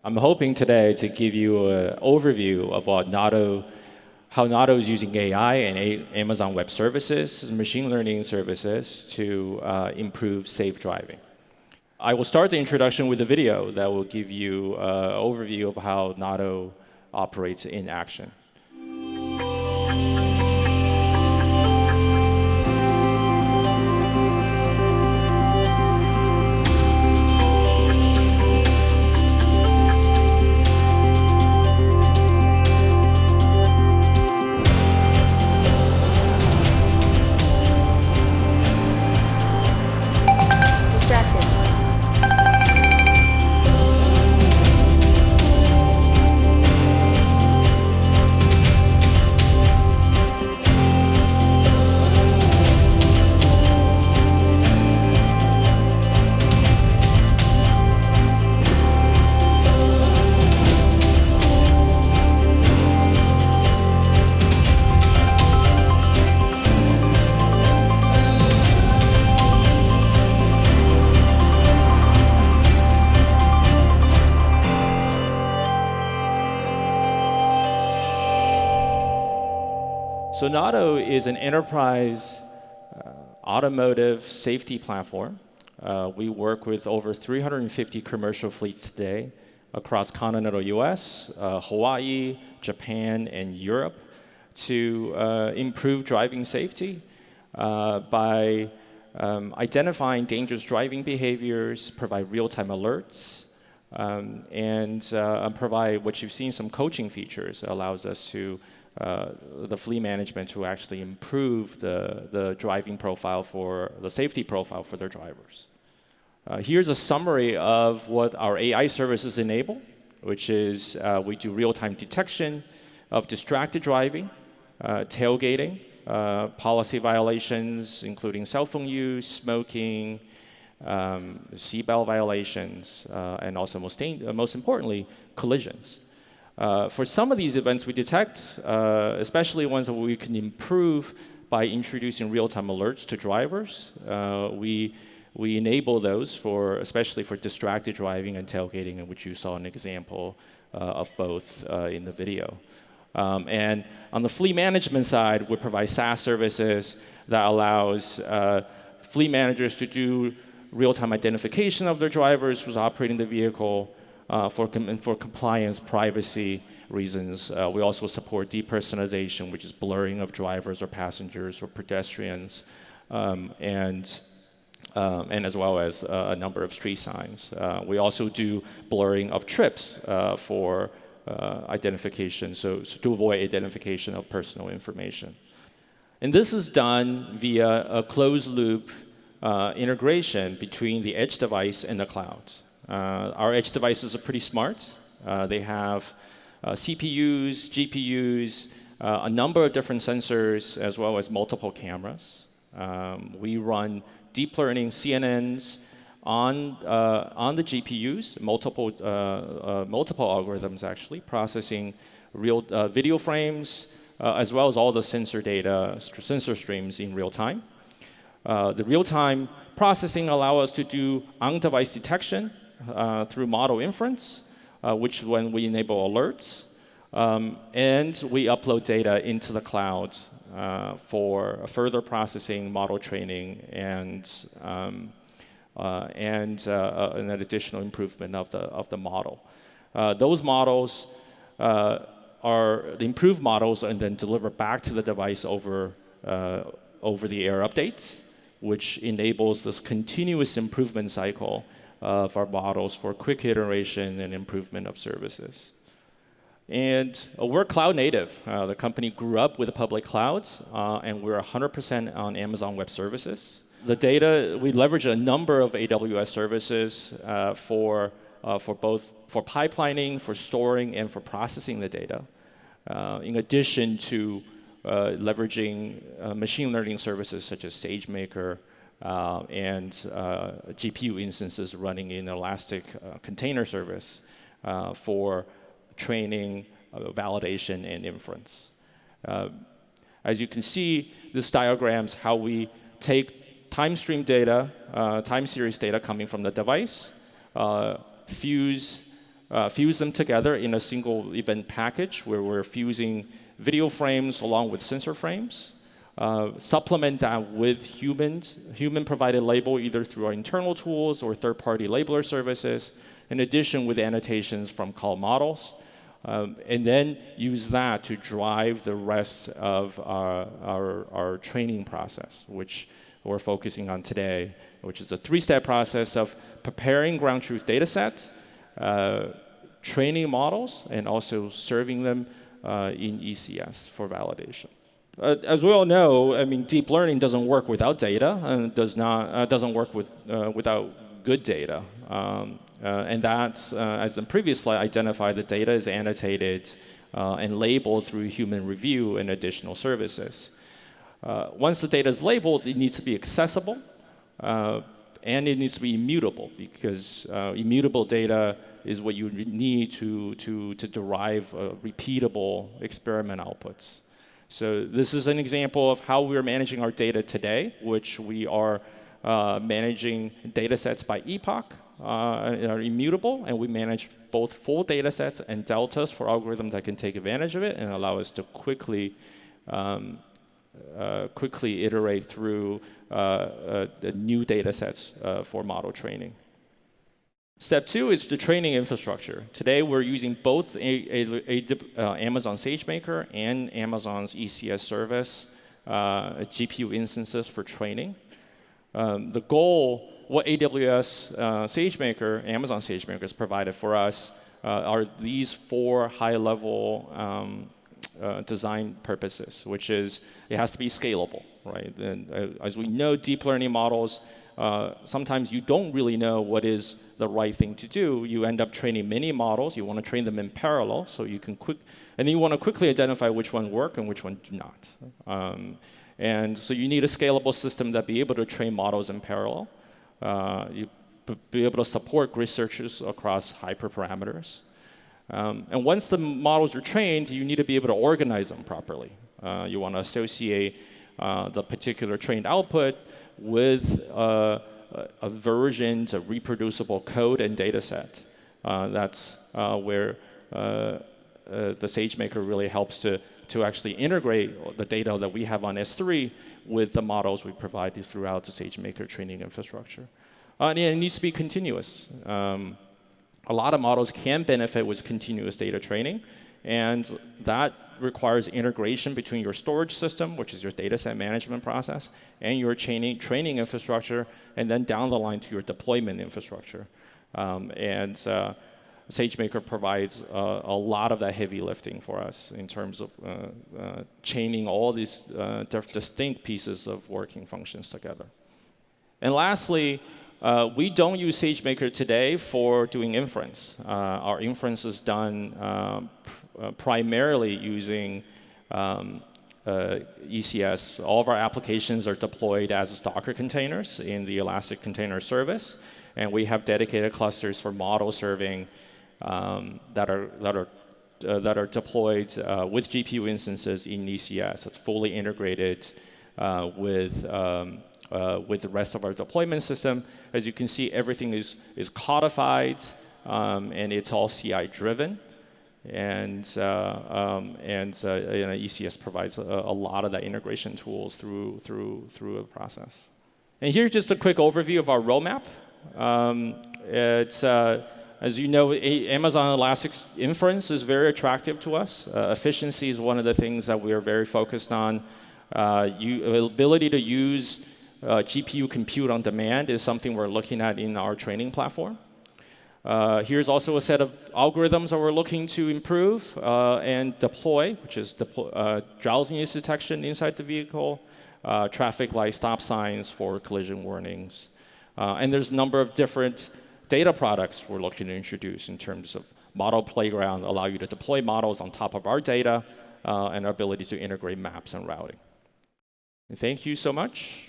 I'm hoping today to give you an overview of how Nauto is using AI and Amazon Web Services, machine learning services to improve safe driving. I will start the introduction with a video that will give you an overview of how Nauto operates in action. So Nauto is an enterprise automotive safety platform. We work with over 350 commercial fleets today across continental US, Hawaii, Japan, and Europe to improve driving safety by identifying dangerous driving behaviors, provide real-time alerts, and provide what you've seen, some coaching features that allows us to the fleet management to actually improve the driving profile the safety profile for their drivers. Here's a summary of what our AI services enable, which is we do real-time detection of distracted driving, tailgating, policy violations, including cell phone use, smoking, seatbelt violations, and also most importantly, collisions. For some of these events we detect, especially ones that we can improve by introducing real-time alerts to drivers, we enable those especially for distracted driving and tailgating, in which you saw an example of both in the video. And on the fleet management side, we provide SaaS services that allows fleet managers to do real-time identification of their drivers who's operating the vehicle, for compliance, privacy reasons. We also support depersonalization, which is blurring of drivers or passengers or pedestrians, and as well as a number of street signs. We also do blurring of trips for identification, so to avoid identification of personal information. And this is done via a closed-loop integration between the edge device and the cloud. Our edge devices are pretty smart. They have CPUs, GPUs, a number of different sensors, as well as multiple cameras. We run deep learning CNNs on the GPUs, multiple algorithms actually, processing real video frames, as well as all the sensor data, sensor streams in real time. The real-time processing allows us to do on-device detection through model inference, which when we enable alerts, and we upload data into the cloud for further processing, model training, and an additional improvement of the model. Those models are the improved models, and then delivered back to the device over the air updates, which enables this continuous improvement cycle of our models for quick iteration and improvement of services. And we're cloud native. The company grew up with the public clouds, and we're 100% on Amazon Web Services. The data, we leverage a number of AWS services for pipelining, for storing, and for processing the data, in addition to leveraging machine learning services such as SageMaker, and GPU instances running in Elastic Container Service for training, validation, and inference. As you can see, this diagrams how we take time stream data, time series data coming from the device, fuse fuse them together in a single event package where we're fusing video frames along with sensor frames. Supplement that with human-provided label, either through our internal tools or third-party labeler services, in addition with annotations from call models. And then use that to drive the rest of our training process, which we're focusing on today, which is a three-step process of preparing ground truth data sets, training models, and also serving them in ECS for validation. As we all know, I mean, deep learning doesn't work without data, and doesn't work without good data. And that's, as in previous slide, identified the data is annotated and labeled through human review and additional services. Once the data is labeled, it needs to be accessible, and it needs to be immutable, because immutable data is what you need to derive repeatable experiment outputs. So this is an example of how we're managing our data today, which we are managing data sets by epoch, are immutable, and we manage both full data sets and deltas for algorithms that can take advantage of it and allow us to quickly iterate through the new data sets for model training. Step 2 is the training infrastructure. Today, we're using both Amazon SageMaker and Amazon's ECS service GPU instances for training. The goal, what AWS SageMaker, Amazon SageMaker has provided for us are these 4 high-level design purposes, which is it has to be scalable, right? And as we know, deep learning models, sometimes you don't really know what is the right thing to do. You end up training many models. You want to train them in parallel, so you can and then you want to quickly identify which one work and which one do not. And so you need a scalable system that be able to train models in parallel. You be able to support grid searches across hyperparameters. And once the models are trained, you need to be able to organize them properly. You want to associate the particular trained output with a version, a reproducible code and data set. That's where the SageMaker really helps to actually integrate the data that we have on S3 with the models we provide throughout the SageMaker training infrastructure. And it needs to be continuous. A lot of models can benefit with continuous data training, and that requires integration between your storage system, which is your data set management process, and your training infrastructure, and then down the line to your deployment infrastructure. SageMaker provides a lot of that heavy lifting for us in terms of chaining all these distinct pieces of working functions together. And lastly, we don't use SageMaker today for doing inference. Our inference is done primarily using ECS. All of our applications are deployed as Docker containers in the Elastic Container Service, and we have dedicated clusters for model serving that are deployed with GPU instances in ECS. It's fully integrated with the rest of our deployment system. As you can see, everything is codified, and it's all CI driven. And ECS provides a lot of that integration tools through a process. And here's just a quick overview of our roadmap. As you know, Amazon Elastic Inference is very attractive to us. Efficiency is one of the things that we are very focused on. Ability to use GPU compute on demand is something we're looking at in our training platform. Here's also a set of algorithms that we're looking to improve and deploy, which is drowsiness detection inside the vehicle, traffic light stop signs for collision warnings. And there's a number of different data products we're looking to introduce in terms of model playground, allow you to deploy models on top of our data, and our ability to integrate maps and routing. And thank you so much.